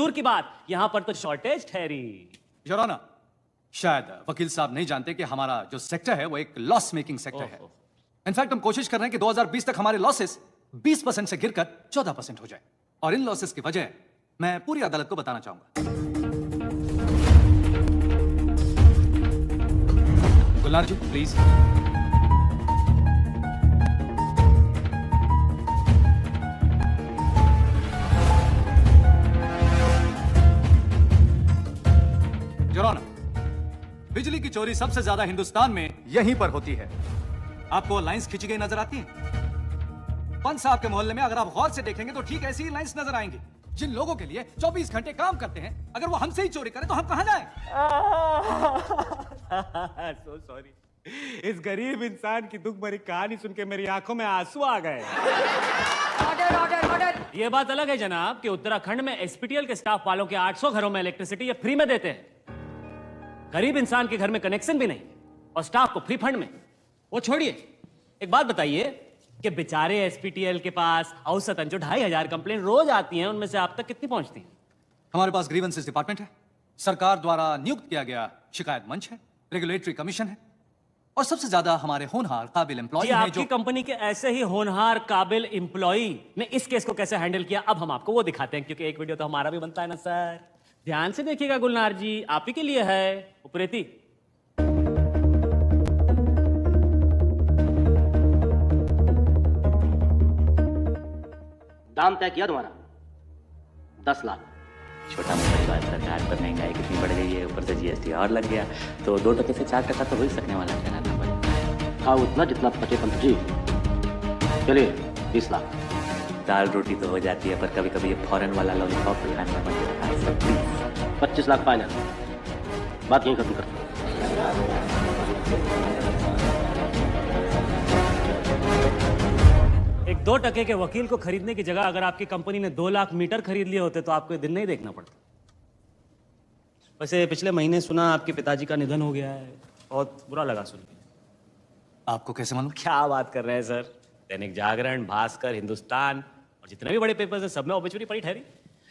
दूर की बात, यहां पर तो शॉर्टेज ठहरी। योर ऑनर, शायद वकील साहब नहीं जानते कि हमारा जो सेक्टर है वो एक लॉस मेकिंग सेक्टर है। इनफैक्ट हम कोशिश कर रहे हैं कि 2020 तक हमारे लॉसेस 20% से गिरकर 14% हो जाए, और इन लॉसेस की वजह मैं पूरी अदालत को बताना चाहूंगा। गुलनार जी प्लीज। योर ऑनर, बिजली की चोरी सबसे ज्यादा हिंदुस्तान में यहीं पर होती है। आपको लाइंस खींची गई नजर आती हैं? पंत साहब के मोहल्ले में अगर आप गौर से देखेंगे तो ठीक ऐसी ही लाइंस नजर आएंगी। जिन लोगों के लिए 24 घंटे काम करते हैं, अगर वो हमसे ही चोरी करें तो हम कहां जाएं? So sorry. इस गरीब इंसान की दुख भरी कहानी सुन के मेरी आंखों में आंसू आ गए। Order order order. ये बात अलग है जनाब कि उत्तराखंड में एसपीटीएल के स्टाफ वालों के 800 घरों में इलेक्ट्रिसिटी ये फ्री में देते हैं। गरीब इंसान के घर में कनेक्शन भी नहीं और स्टाफ को फ्री फंड में। वो छोड़िए, एक बात बताइए कि बेचारे एसपीटीएल के पास औसतन जो 2500 कंप्लेंट रोज आती हैं, उनमें से आप तक कितनी पहुंचती हैं? हमारे पास ग्रीवेंसेस डिपार्टमेंट है, सरकार द्वारा नियुक्त किया गया शिकायत मंच है, रेगुलेटरी कमीशन है, और सबसे ज्यादा हमारे होनहार काबिल एम्प्लॉय हैं आपकी कंपनी के ऐसे ही होनहार काबिल एम्प्लॉय ने इस केस को कैसे हैंडल किया, अब हम आपको वो दिखाते हैं, क्योंकि एक वीडियो तो हमारा भी बनता है ना सर। ध्यान से देखिएगा गुलनार जी, आप ही के लिए है। उपरेती दाम तय किया तुम्हारा 10 लाख। छोटा मोटा बात, सरकार पर महंगाई कितनी बढ़ गई है, ऊपर से जीएसटी और लग गया, तो 2% से 4% तो हो ही सकने वाला है ना भाई। खाओ उतना जितना बचे पंत जी। चलिए 20 लाख। दाल रोटी तो हो जाती है, पर कभी कभी ये फॉरेन वाला लॉलीपॉप भी खाने में मजा आता है। 25 लाख फाइनल। बात यहीं खत्म करते हैं। एक 2% के वकील को खरीदने की जगह अगर आपकी कंपनी ने 2 लाख मीटर खरीद लिए होते तो आपको दिन नहीं देखना पड़ता। वैसे पिछले महीने सुना आपके पिताजी का निधन हो गया है, बहुत बुरा लगा सुन के। आपको कैसे मालूम? क्या बात कर रहे हैं सर, दैनिक जागरण, भास्कर, हिंदुस्तान और जितने भी बड़े पेपर्स हैं सब में ऑब्ituary पड़ी ठहरी,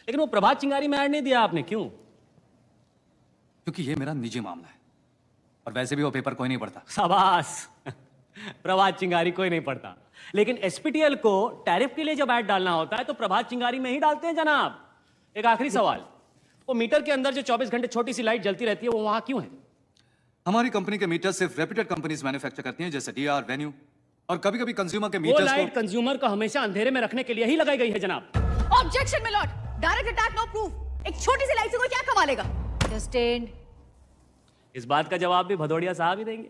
लेकिन वो प्रभात चिंगारी में ऐड नहीं दिया आपने, क्यों? क्योंकि ये मेरा निजी मामला है, और वैसे भी वो पेपर कोई नहीं पढ़ता। शाबाश प्रभात चिंगारी कोई नहीं पढ़ता, लेकिन एसपीटीएल को टैरिफ के लिए जब ऐड डालना होता है तो प्रभात चिंगारी में ही डालते हैं जनाब। एक आखिरी सवाल, वो मीटर के अंदर जो 24 घंटे छोटी सी लाइट जलती रहती है वो वहां क्यों है? हमारी कंपनी के मीटर सिर्फ रेप्यूटेड कंपनीज मैन्युफैक्चर करती हैं, जैसे डीआर, वेन्यू, और कभी कभी कंज्यूमर के वो मीटर्स लाइट कंज्यूमर को हमेशा अंधेरे में रखने के लिए ही लगाई गई है जनाब। Objection my lord, direct attack no proof. एक छोटी सी लाइट से कोई क्या कमा लेगा? जस्टिन, इस बात का जवाब भी भदौड़िया साहब ही देंगे।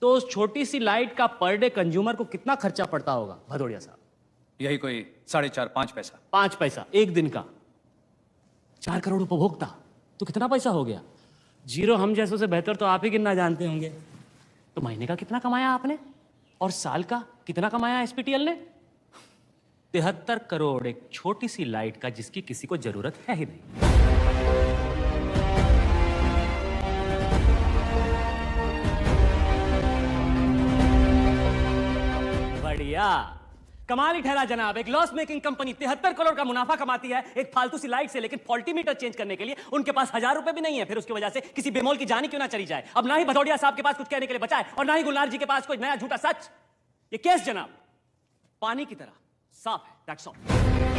तो उस छोटी सी लाइट का पर डे कंज्यूमर को कितना खर्चा पड़ता होगा भदौड़िया साहब? यही कोई 4.5-5 पैसा। 5 पैसा एक दिन का। 4 करोड़ उपभोक्ता तो कितना पैसा हो गया? जीरो हम जैसों से बेहतर तो आप ही गिनना जानते होंगे। तो महीने का कितना कमाया आपने और साल का कितना कमाया एसपीटीएल ने? 73 करोड़ एक छोटी सी लाइट का, जिसकी किसी को जरूरत है ही नहीं। बढ़िया, कमाल ही ठहरा जनाब। एक लॉस मेकिंग कंपनी 73 करोड़ का मुनाफा कमाती है एक फालतू सी लाइट से, लेकिन फॉल्टी मीटर चेंज करने के लिए उनके पास 1000 रुपए भी नहीं है। फिर उसकी वजह से किसी बेमोल की जान क्यों ना चली जाए। अब ना ही भदौड़िया साहब के पास कुछ कहने के लिए बचा है और ना ही गुलनार जी के पास कोई नया झूठा सच। ये केस जनाब पानी की तरह साफ है, दैट्स ऑल।